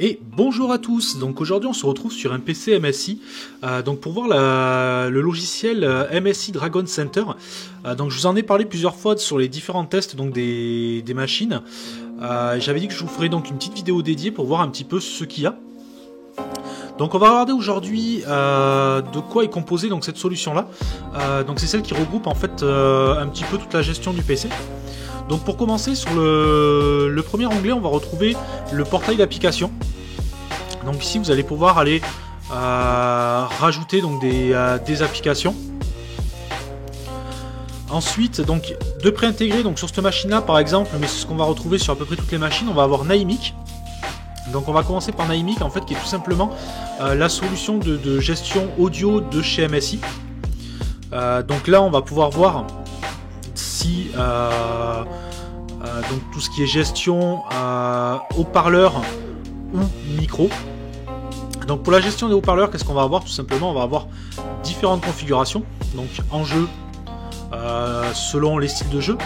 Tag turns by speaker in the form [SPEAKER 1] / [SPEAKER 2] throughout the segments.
[SPEAKER 1] Et bonjour à tous, donc aujourd'hui on se retrouve sur un PC MSI donc pour voir le logiciel MSI Dragon Center. Donc je vous en ai parlé plusieurs fois sur les différents tests donc des machines. J'avais dit que je vous ferais donc une petite vidéo dédiée pour voir un petit peu ce qu'il y a. Donc on va regarder aujourd'hui de quoi est composée donc cette solution là. Donc c'est celle qui regroupe en fait un petit peu toute la gestion du PC. Donc pour commencer, sur le premier onglet, on va retrouver le portail d'application. Donc ici, vous allez pouvoir aller rajouter donc des applications. Ensuite, donc de préintégrer donc sur cette machine-là, par exemple, mais c'est ce qu'on va retrouver sur à peu près toutes les machines, on va avoir Naimic. Donc on va commencer par Naimic, en fait, qui est tout simplement la solution de gestion audio de chez MSI. Donc là, on va pouvoir voir si donc tout ce qui est gestion haut-parleur ou micro. Donc pour la gestion des haut-parleurs, qu'est-ce qu'on va avoir? Tout simplement, on va avoir différentes configurations. Donc en jeu, selon les styles de jeu,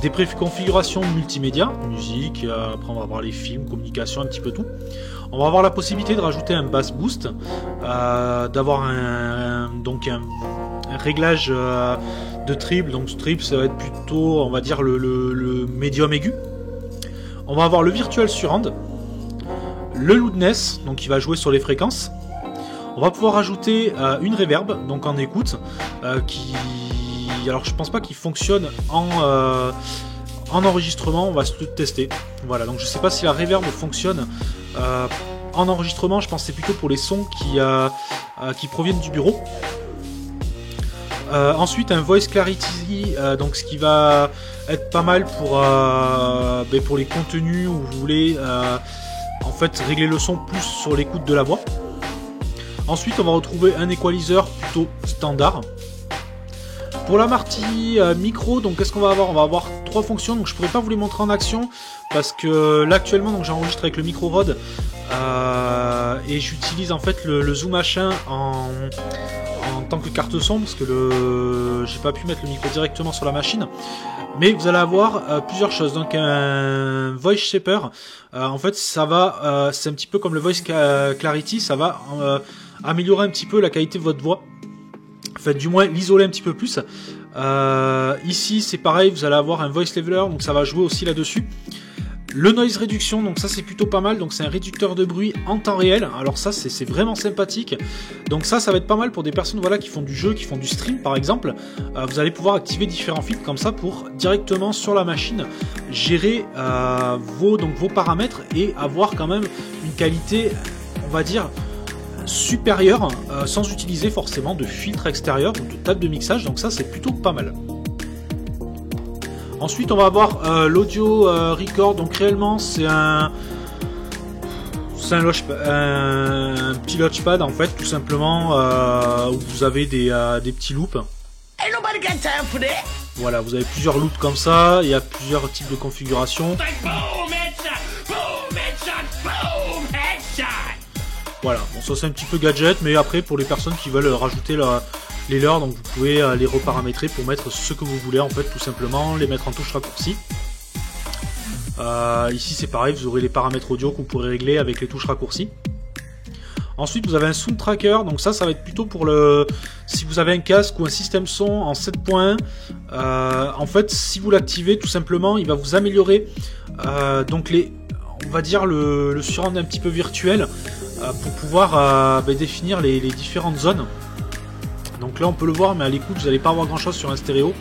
[SPEAKER 1] des préconfigurations multimédia, musique, après on va avoir les films, communication, un petit peu tout. On va avoir la possibilité de rajouter un bass boost, d'avoir un réglage de triple. Donc ce triple, ça va être plutôt, on va dire, le médium aigu. On va avoir le virtual surround, le loudness, donc qui va jouer sur les fréquences. On va pouvoir ajouter une reverb, donc en écoute, alors je pense pas qu'il fonctionne en enregistrement, on va se le tester. Voilà, donc je sais pas si la reverb fonctionne en enregistrement, je pense que c'est plutôt pour les sons qui proviennent du bureau. Ensuite un voice clarity, donc ce qui va être pas mal pour les contenus où vous voulez en fait régler le son plus sur l'écoute de la voix. Ensuite on va retrouver un equalizer plutôt standard. Pour la partie micro, donc qu'est-ce qu'on va avoir? On va avoir trois fonctions, donc je pourrais pas vous les montrer en action parce que là actuellement donc j'enregistre avec le micro Rode et j'utilise en fait le Zoom H1 en tant que carte son parce que j'ai pas pu mettre le micro directement sur la machine. Mais vous allez avoir plusieurs choses. Donc un voice shaper, en fait ça va, c'est un petit peu comme le voice clarity, ça va améliorer un petit peu la qualité de votre voix. En fait, du moins l'isoler un petit peu plus. Ici c'est pareil, vous allez avoir un voice leveler, donc ça va jouer aussi là-dessus. Le noise reduction, donc ça c'est plutôt pas mal, donc c'est un réducteur de bruit en temps réel, alors ça c'est vraiment sympathique. Donc ça va être pas mal pour des personnes voilà, qui font du jeu, qui font du stream par exemple. Vous allez pouvoir activer différents filtres comme ça pour directement sur la machine gérer vos paramètres et avoir quand même une qualité, on va dire, supérieure sans utiliser forcément de filtre extérieur ou de table de mixage, donc ça c'est plutôt pas mal. Ensuite on va avoir l'audio record, donc réellement c'est un petit launchpad en fait tout simplement où vous avez des petits loops. Voilà, vous avez plusieurs loops comme ça, il y a plusieurs types de configurations. Voilà, bon ça c'est un petit peu gadget, mais après pour les personnes qui veulent rajouter les leurs, donc vous pouvez les reparamétrer pour mettre ce que vous voulez en fait tout simplement, les mettre en touche raccourci. Ici c'est pareil, vous aurez les paramètres audio que vous pourrez régler avec les touches raccourcis. Ensuite vous avez un sound tracker, donc ça va être plutôt pour si vous avez un casque ou un système son en 7.1, en fait si vous l'activez tout simplement il va vous améliorer donc on va dire le surround un petit peu virtuel pour pouvoir définir les différentes zones. Donc là on peut le voir, mais à l'écoute vous n'allez pas avoir grand chose sur un stéréo.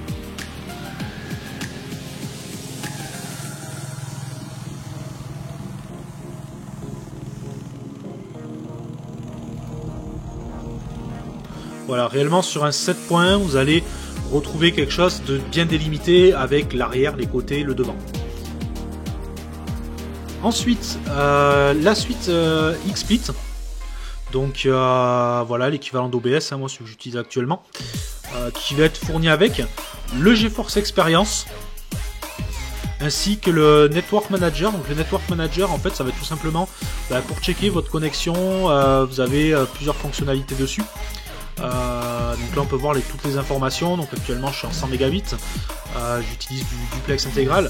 [SPEAKER 1] Voilà, réellement sur un 7.1 vous allez retrouver quelque chose de bien délimité avec l'arrière, les côtés, le devant. Ensuite la suite XSplit. Donc voilà l'équivalent d'OBS, moi ce que j'utilise actuellement, qui va être fourni avec le GeForce Experience ainsi que le Network Manager. Donc le Network Manager en fait ça va être tout simplement pour checker votre connexion, vous avez plusieurs fonctionnalités dessus. Donc là on peut voir toutes les informations. Donc actuellement je suis en 100 mégabits, j'utilise du duplex intégral.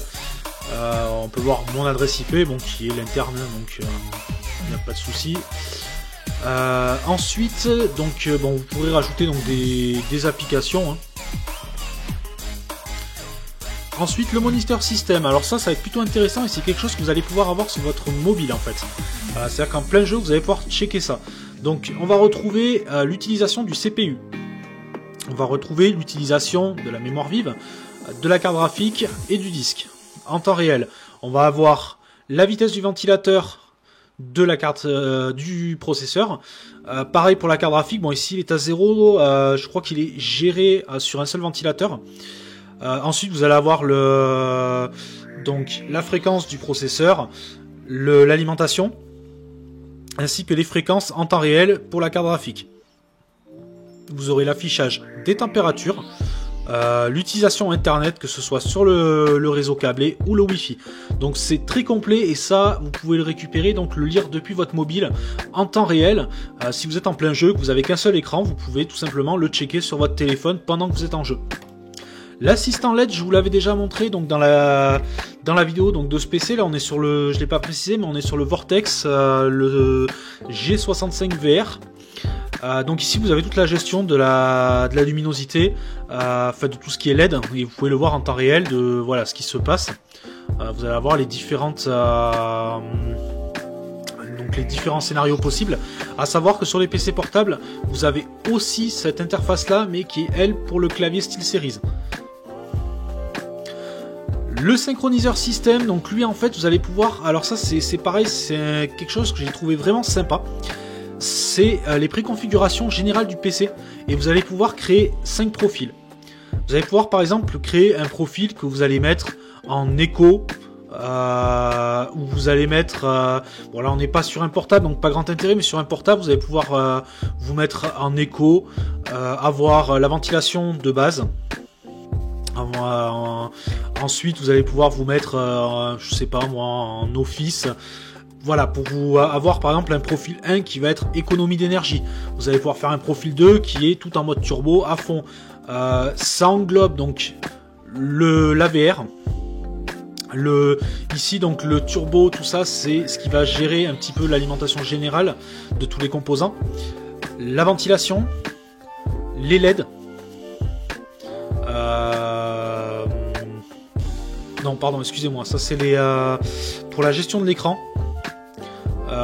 [SPEAKER 1] On peut voir mon adresse IP, bon, qui est l'interne, donc il n'y a pas de souci. Ensuite, donc, bon, vous pourrez rajouter donc, des applications. Hein. Ensuite, le monitor system. Alors ça va être plutôt intéressant et c'est quelque chose que vous allez pouvoir avoir sur votre mobile en fait. C'est-à-dire qu'en plein jeu, vous allez pouvoir checker ça. Donc, on va retrouver l'utilisation du CPU. On va retrouver l'utilisation de la mémoire vive, de la carte graphique et du disque en temps réel. On va avoir la vitesse du ventilateur de la carte du processeur. Pareil pour la carte graphique. Bon, ici il est à 0. Je crois qu'il est géré sur un seul ventilateur. Ensuite, vous allez avoir donc la fréquence du processeur, l'alimentation, ainsi que les fréquences en temps réel pour la carte graphique. Vous aurez l'affichage des températures, l'utilisation internet, que ce soit sur le réseau câblé ou le Wi-Fi. Donc c'est très complet et ça, vous pouvez le récupérer, donc le lire depuis votre mobile en temps réel. Si vous êtes en plein jeu, que vous avez qu'un seul écran, vous pouvez tout simplement le checker sur votre téléphone pendant que vous êtes en jeu. L'assistant LED, je vous l'avais déjà montré donc dans la vidéo donc de ce PC. Là, on est sur le, je l'ai pas précisé, mais on est sur le Vortex, le G65 VR. Donc ici, vous avez toute la gestion de la luminosité, de tout ce qui est LED, et vous pouvez le voir en temps réel de voilà ce qui se passe. Vous allez avoir les différentes donc les différents scénarios possibles. À savoir que sur les PC portables, vous avez aussi cette interface là, mais qui est elle pour le clavier SteelSeries. Le synchroniseur système, donc lui en fait vous allez pouvoir, alors ça c'est pareil, c'est quelque chose que j'ai trouvé vraiment sympa, c'est les préconfigurations générales du PC, et vous allez pouvoir créer 5 profils. Vous allez pouvoir par exemple créer un profil que vous allez mettre en écho, où vous allez mettre, bon là on n'est pas sur un portable donc pas grand intérêt, mais sur un portable vous allez pouvoir vous mettre en écho, avoir la ventilation de base. Ensuite vous allez pouvoir vous mettre je sais pas moi en office, voilà, pour vous avoir par exemple un profil 1 qui va être économie d'énergie. Vous allez pouvoir faire un profil 2 qui est tout en mode turbo à fond. Ça englobe donc l'AVR, ici donc le turbo, tout ça c'est ce qui va gérer un petit peu l'alimentation générale de tous les composants, la ventilation, les LED, non pardon excusez-moi, ça c'est les pour la gestion de l'écran.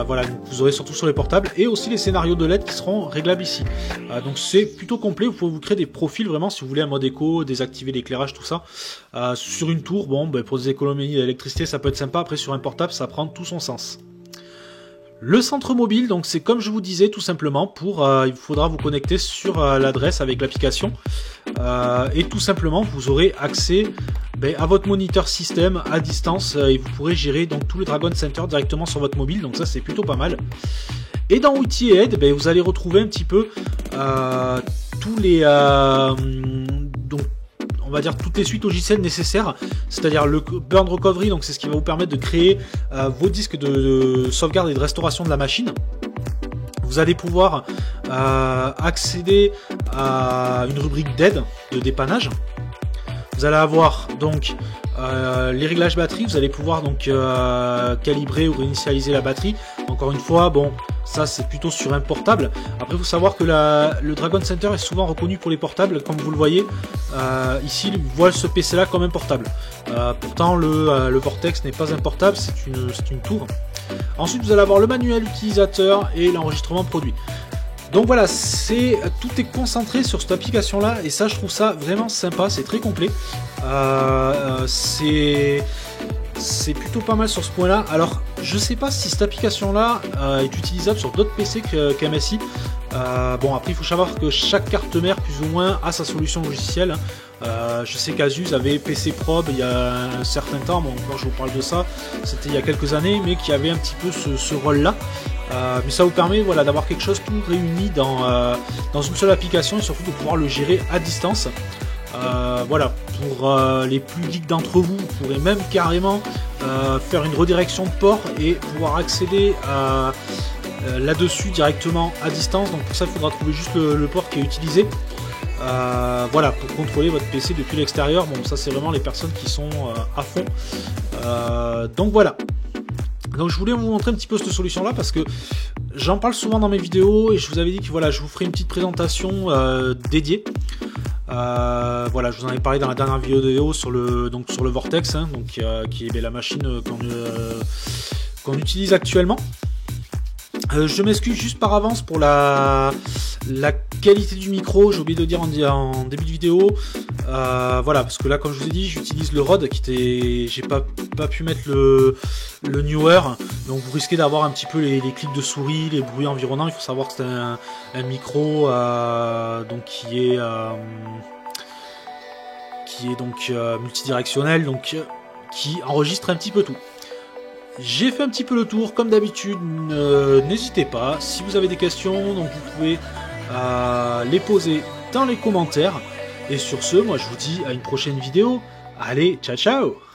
[SPEAKER 1] Voilà, donc vous aurez surtout sur les portables, et aussi les scénarios de LED qui seront réglables ici. Donc c'est plutôt complet, vous pouvez vous créer des profils vraiment si vous voulez un mode éco, désactiver l'éclairage, tout ça. Sur une tour, bon, pour des économies d'électricité ça peut être sympa, après sur un portable ça prend tout son sens. Le centre mobile, donc c'est comme je vous disais tout simplement, pour il faudra vous connecter sur l'adresse avec l'application, et tout simplement vous aurez accès à votre moniteur système à distance, et vous pourrez gérer donc tout le Dragon Center directement sur votre mobile, donc ça c'est plutôt pas mal. Et dans outils et aides, vous allez retrouver un petit peu tous les donc on va dire toutes les suites logicielles nécessaires, c'est-à-dire le Burn Recovery, donc c'est ce qui va vous permettre de créer vos disques de sauvegarde et de restauration de la machine. Vous allez pouvoir accéder à une rubrique d'aide, de dépannage. Vous allez avoir donc les réglages batterie, vous allez pouvoir donc calibrer ou réinitialiser la batterie. Encore une fois, bon, ça c'est plutôt sur un portable. Après, il faut savoir que le Dragon Center est souvent reconnu pour les portables, comme vous le voyez. Ici, voit ce PC là comme un portable. Pourtant, le Vortex n'est pas un portable, c'est une tour. Ensuite, vous allez avoir le manuel utilisateur et l'enregistrement produit. Donc voilà, tout est concentré sur cette application là, et ça je trouve ça vraiment sympa, c'est très complet. C'est plutôt pas mal sur ce point là. Alors je sais pas si cette application là est utilisable sur d'autres PC qu'MSI. Bon, après il faut savoir que chaque carte mère plus ou moins a sa solution logicielle. Je sais qu'Asus avait PC Probe il y a un certain temps, bon quand je vous parle de ça c'était il y a quelques années, mais qui avait un petit peu ce rôle là. Mais ça vous permet voilà, d'avoir quelque chose tout réuni dans une seule application, et surtout de pouvoir le gérer à distance. Voilà, pour les plus geeks d'entre vous, vous pourrez même carrément faire une redirection de port et pouvoir accéder là-dessus directement à distance. Donc pour ça il faudra trouver juste le port qui est utilisé. voilà, pour contrôler votre PC depuis l'extérieur. Bon, ça c'est vraiment les personnes qui sont à fond. Donc voilà. Donc je voulais vous montrer un petit peu cette solution là parce que j'en parle souvent dans mes vidéos et je vous avais dit que voilà, je vous ferai une petite présentation dédiée. Voilà, je vous en avais parlé dans la dernière vidéo sur le Vortex, hein, donc qui est la machine qu'on utilise actuellement. Je m'excuse juste par avance pour la qualité du micro, j'ai oublié de dire en début de vidéo. Voilà, parce que là, comme je vous ai dit, j'utilise le Rode j'ai pas pu mettre le Newer, donc vous risquez d'avoir un petit peu les clics de souris, les bruits environnants. Il faut savoir que c'est un micro donc qui est donc multidirectionnel, donc qui enregistre un petit peu tout. J'ai fait un petit peu le tour, comme d'habitude, n'hésitez pas, si vous avez des questions, donc vous pouvez les poser dans les commentaires. Et sur ce, moi je vous dis à une prochaine vidéo. Allez, ciao ciao!